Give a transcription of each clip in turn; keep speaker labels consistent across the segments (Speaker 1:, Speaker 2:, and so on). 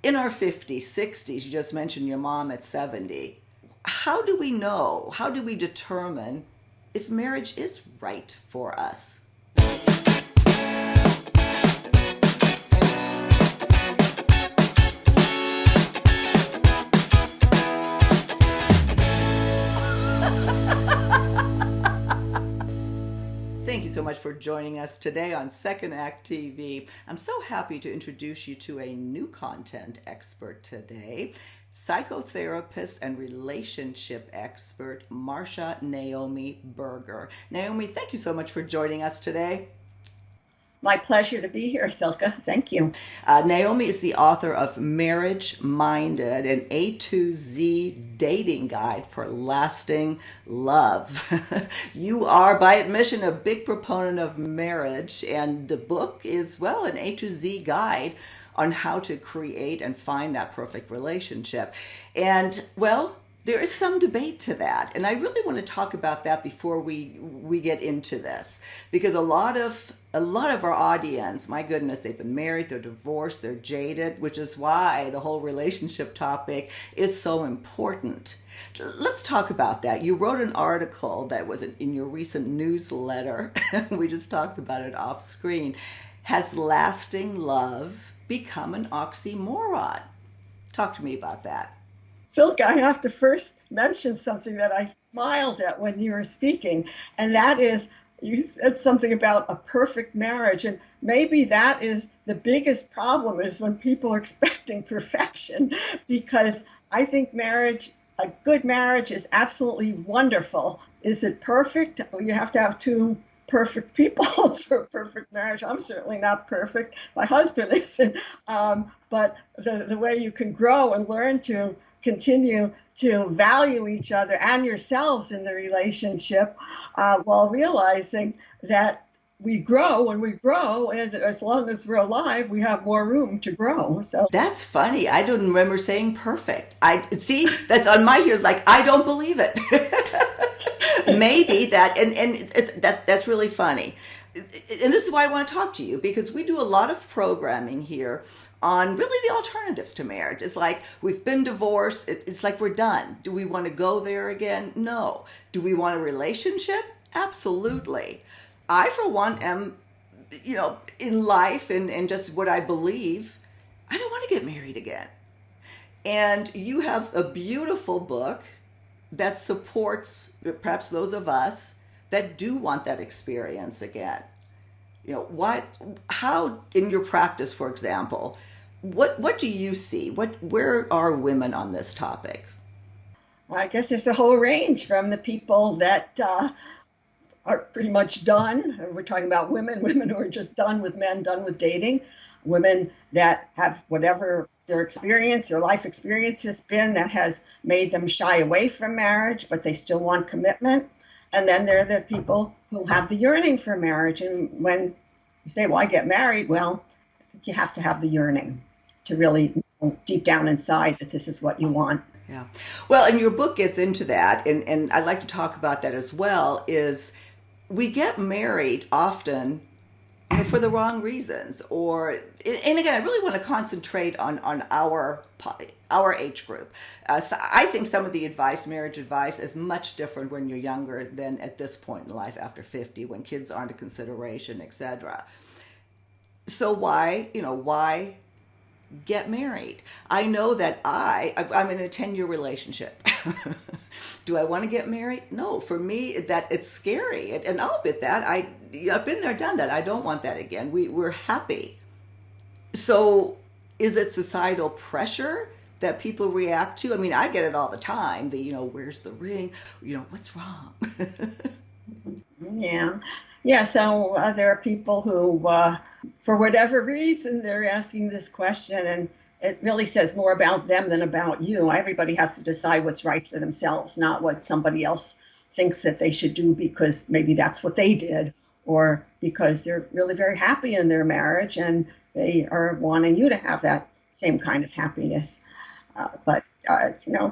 Speaker 1: in our 50s, 60s, you just mentioned your mom at 70. How do we know? How do we determine if marriage is right for us? Thank you so much for joining us today on Second Act TV. I'm so happy to introduce you to a new content expert today, psychotherapist and relationship expert, Marcia Naomi Berger. Naomi, thank you so much for joining us today.
Speaker 2: My pleasure to be here, Silke. Thank you.
Speaker 1: Naomi is the author of Marriage Minded, an A to Z dating guide for lasting love. You are, by admission, a big proponent of marriage, and the book is, well, an A to Z guide on how to create and find that perfect relationship. And, well, there is some debate to that, and I really want to talk about that before we get into this, because a lot of our audience, my goodness, they've been married, they're divorced, they're jaded, which is why the whole relationship topic is so important. Let's talk about that. You wrote an article that was in your recent newsletter. We just talked about it off screen. Has lasting love become an oxymoron? Talk to me about that.
Speaker 2: Silke, I have to first mention something that I smiled at when you were speaking, and that is you said something about a perfect marriage, and maybe that is the biggest problem is when people are expecting perfection, because I think a good marriage is absolutely wonderful. Is it perfect? You have to have two perfect people for a perfect marriage. I'm certainly not perfect. My husband isn't. But the way you can grow and learn to continue to value each other and yourselves in the relationship while realizing that we grow, and as long as we're alive, we have more room to grow. So
Speaker 1: that's funny. I don't remember saying perfect. I see that's on my ear. Like, I don't believe it. Maybe that, and that's really funny. And this is why I want to talk to you, because we do a lot of programming here on really the alternatives to marriage. It's like we've been divorced. It's like we're done. Do we want to go there again? No. Do we want a relationship? Absolutely. I, for one, am, in life and just what I believe, I don't want to get married again. And you have a beautiful book that supports perhaps those of us that do want that experience again. How in your practice, for example, what do you see? Where are women on this topic?
Speaker 2: I guess there's a whole range from the people that are pretty much done. We're talking about women who are just done with men, done with dating, women that have whatever their life experience has been that has made them shy away from marriage, but they still want commitment. And then there are the people who have the yearning for marriage. And when you say, why get married? Well, you have to have the yearning to really know deep down inside that this is what you want.
Speaker 1: Yeah. Well, and your book gets into that, and I'd like to talk about that as well, is we get married often for the wrong reasons, and again, I really want to concentrate on our age group. So I think some of the marriage advice, is much different when you're younger than at this point in life after 50, when kids aren't a consideration, etc. So why get married? I know that I'm in a 10-year relationship. Do I want to get married? No. For me, that it's scary, and I'll admit that I've been there, done that. I don't want that again. We're happy. So, is it societal pressure that people react to? I mean, I get it all the time. Where's the ring? What's wrong?
Speaker 2: Yeah. So there are people who, for whatever reason, they're asking this question, and it really says more about them than about you. Everybody has to decide what's right for themselves, not what somebody else thinks that they should do because maybe that's what they did, or because they're really very happy in their marriage and they are wanting you to have that same kind of happipiness. But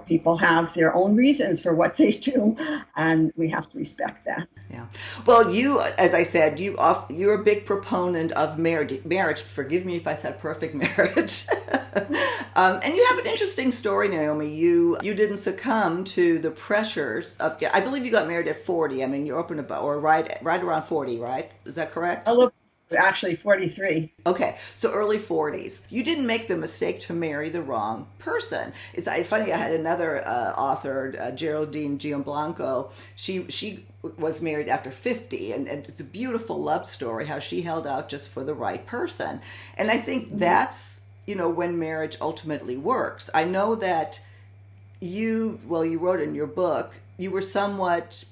Speaker 2: people have their own reasons for what they do, and we have to respect that.
Speaker 1: Yeah. Well, you, as I said, you're a big proponent of marriage. Forgive me if I said perfect marriage. And you have an interesting story, Naomi. You didn't succumb to the pressures of. I believe you got married at 40. I mean, you're open about or right around 40, right? Is that correct?
Speaker 2: I look actually 43.
Speaker 1: Okay, so early 40s. You didn't make the mistake to marry the wrong person. It's funny. I had another author, Geraldine Gianblanco. She was married after 50, and it's a beautiful love story how she held out just for the right person. And I think that's when marriage ultimately works. I know that you wrote in your book you were somewhat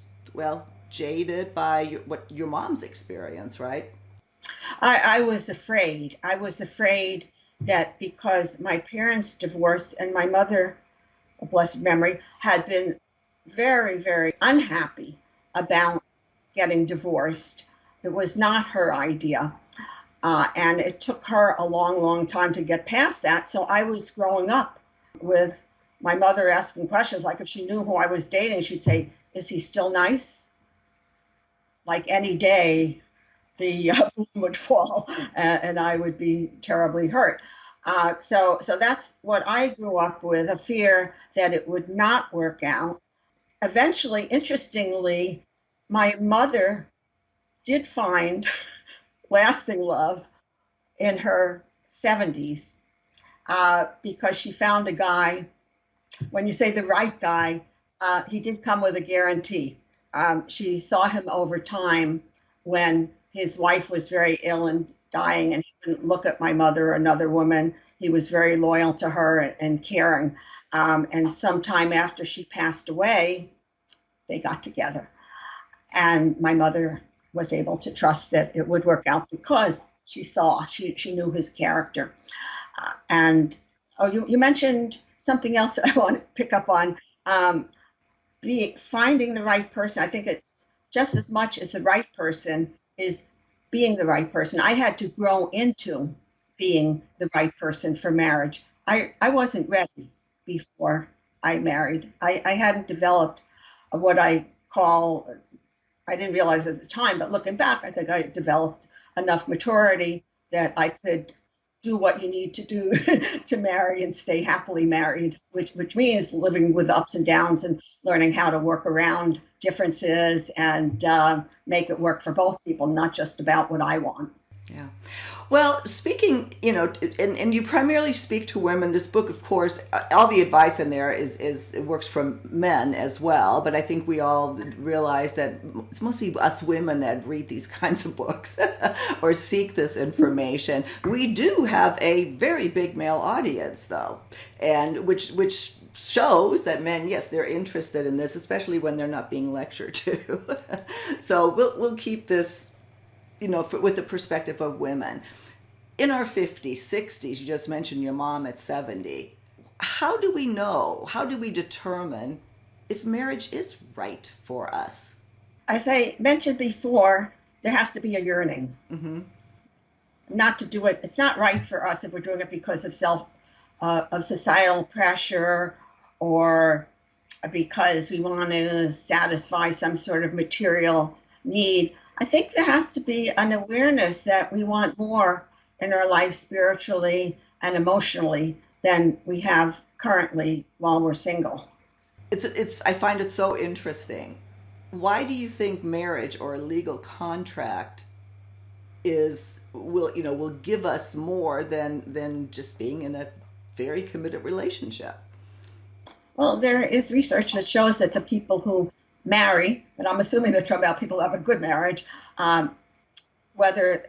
Speaker 1: jaded by what your mom's experience, right?
Speaker 2: I was afraid. I was afraid that because my parents divorced and my mother, a blessed memory, had been very, very unhappy about getting divorced. It was not her idea. And it took her a long, long time to get past that. So I was growing up with my mother asking questions like if she knew who I was dating, she'd say, "Is he still nice?" Like any day, the boom would fall and I would be terribly hurt. So that's what I grew up with, a fear that it would not work out. Eventually, interestingly, my mother did find lasting love in her 70s because she found a guy. When you say the right guy, he did come with a guarantee. She saw him over time when his wife was very ill and dying, and he didn't look at my mother or another woman. He was very loyal to her and caring. And sometime after she passed away, they got together. And my mother was able to trust that it would work out because she knew his character. And you mentioned something else that I want to pick up on. Finding the right person. I think it's just as much as the right person is being the right person. I had to grow into being the right person for marriage. I wasn't ready before I married. I hadn't developed what I call, I didn't realize at the time, but looking back, I think I developed enough maturity that I could do what you need to do to marry and stay happily married, which means living with ups and downs and learning how to work around differences and make it work for both people, not just about what I want.
Speaker 1: Yeah. Well, speaking, and you primarily speak to women. This book, of course, all the advice in there is it works from men as well. But I think we all realize that it's mostly us women that read these kinds of books or seek this information. We do have a very big male audience, though, and which shows that men, yes, they're interested in this, especially when they're not being lectured to. So we'll keep this with the perspective of women. In our 50s, 60s, you just mentioned your mom at 70. How do we know? How do we determine if marriage is right for us?
Speaker 2: As I mentioned before, there has to be a yearning.
Speaker 1: Mm-hmm.
Speaker 2: Not to do it. It's not right for us if we're doing it because of societal pressure or because we want to satisfy some sort of material need. I think there has to be an awareness that we want more in our life spiritually and emotionally than we have currently while we're single.
Speaker 1: I find it so interesting. Why do you think marriage or a legal contract will give us more than just being in a very committed relationship?
Speaker 2: Well, there is research that shows that the people who marry, and I'm assuming they're talking about people who have a good marriage, whether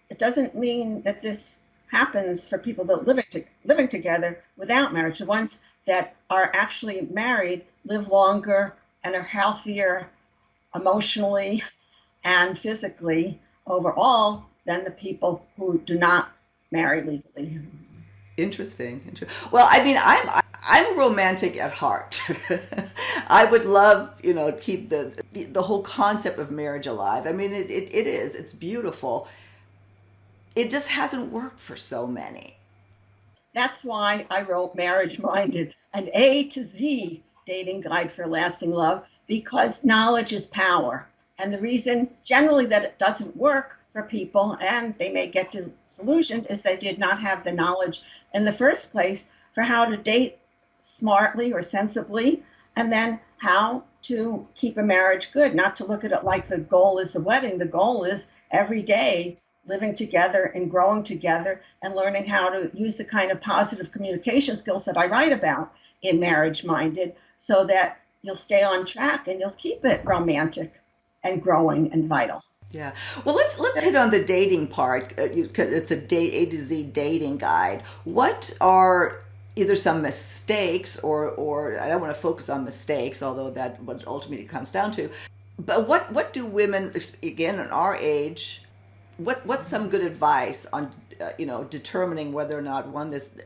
Speaker 2: it doesn't mean that this happens for people that are living together without marriage. The ones that are actually married live longer and are healthier emotionally and physically overall than the people who do not marry legally.
Speaker 1: Interesting. Well, I mean, I'm a romantic at heart. I would love, keep the whole concept of marriage alive. I mean, it is. It's beautiful. It just hasn't worked for so many.
Speaker 2: That's why I wrote Marriage Minded, an A to Z dating guide for lasting love, because knowledge is power. And the reason generally that it doesn't work for people, and they may get to solutions, is they did not have the knowledge in the first place. for how to date smartly or sensibly, and then how to keep a marriage good, not to look at it like the goal is the wedding. The goal is every day living together and growing together and learning how to use the kind of positive communication skills that I write about in Marriage Minded, so that you'll stay on track and you'll keep it romantic and growing and vital.
Speaker 1: Yeah. Well, let's hit on the dating part. 'Cause it's A to Z dating guide. What are either some mistakes, or I don't want to focus on mistakes, although that what ultimately it comes down to. But what do women, again, in our age, what's some good advice on determining whether or not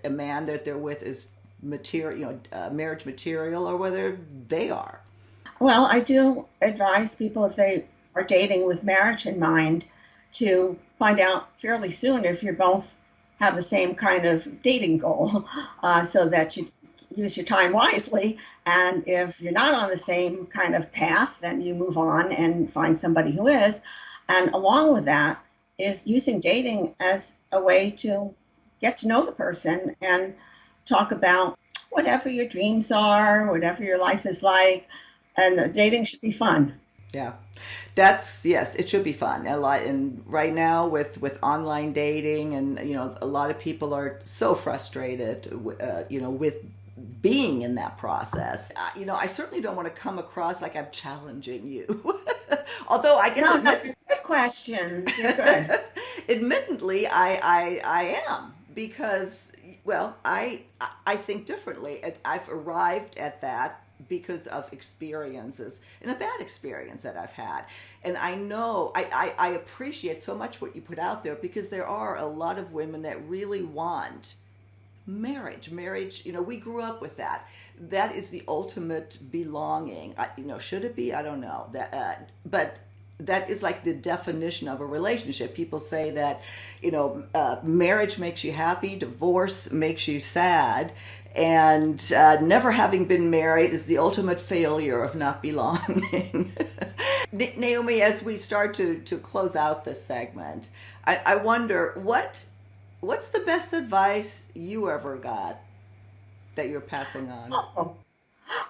Speaker 1: a man that they're with is material, marriage material, or whether they are?
Speaker 2: Well, I do advise people, if they are dating with marriage in mind, to find out fairly soon if you both have the same kind of dating goal, so that you use your time wisely. And if you're not on the same kind of path, then you move on and find somebody who is. And along with that is using dating as a way to get to know the person and talk about whatever your dreams are, whatever your life is like. And dating should be fun.
Speaker 1: Yeah, yes, it should be fun. A lot, and right now with online dating, and a lot of people are so frustrated, with being in that process. I certainly don't want to come across like I'm challenging you. Although I guess
Speaker 2: No, good question. You're good.
Speaker 1: admittedly, I am, because, well, I think differently. I've arrived at that because of experiences, and a bad experience that I've had. And I know I appreciate so much what you put out there, because there are a lot of women that really want marriage. We grew up with that. That is the ultimate belonging. Should it be? I don't know. But that is like the definition of a relationship. People say that, marriage makes you happy, divorce makes you sad, and never having been married is the ultimate failure of not belonging. Naomi, as we start to close out this segment, I wonder, what's the best advice you ever got that you're passing on?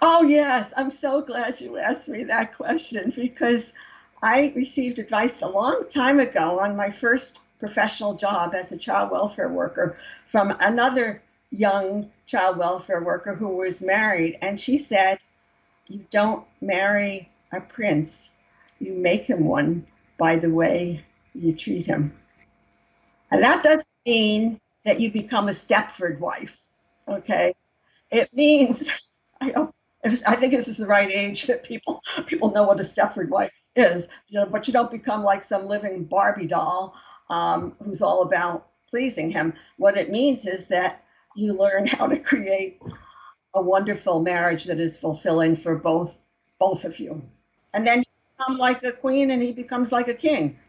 Speaker 2: Oh, yes. I'm so glad you asked me that question, because I received advice a long time ago on my first professional job as a child welfare worker from another young child welfare worker who was married. And she said, "You don't marry a prince, you make him one by the way you treat him." And that doesn't mean that you become a Stepford wife, okay? It means, I think this is the right age that people know what a Stepford wife is, but you don't become like some living Barbie doll who's all about pleasing him. What it means is that you learn how to create a wonderful marriage that is fulfilling for both of you. And then you become like a queen and he becomes like a king.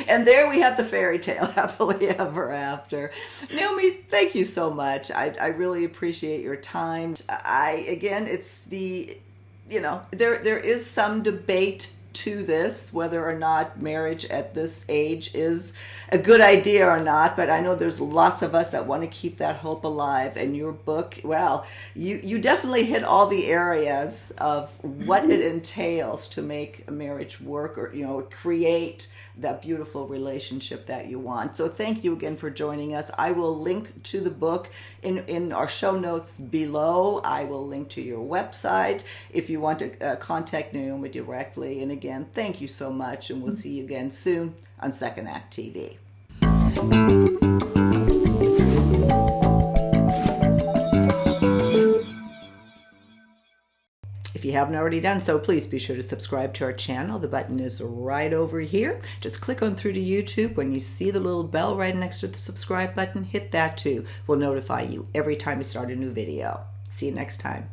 Speaker 1: And there we have the fairy tale, happily ever after. Naomi, thank you so much. I really appreciate your time. It's there is some debate to this, whether or not marriage at this age is a good idea or not, but I know there's lots of us that want to keep that hope alive. And your book, well, you definitely hit all the areas of what it entails to make a marriage work, or create that beautiful relationship that you want. So thank you again for joining us. I will link to the book in our show notes below. I will link to your website if you want to contact Naomi directly. And again, thank you so much, and we'll see you again soon on Second Act TV. If you haven't already done so, please be sure to subscribe to our channel. The button is right over here. Just click on through to YouTube. When you see the little bell right next to the subscribe button, hit that too. We'll notify you every time we start a new video. See you next time.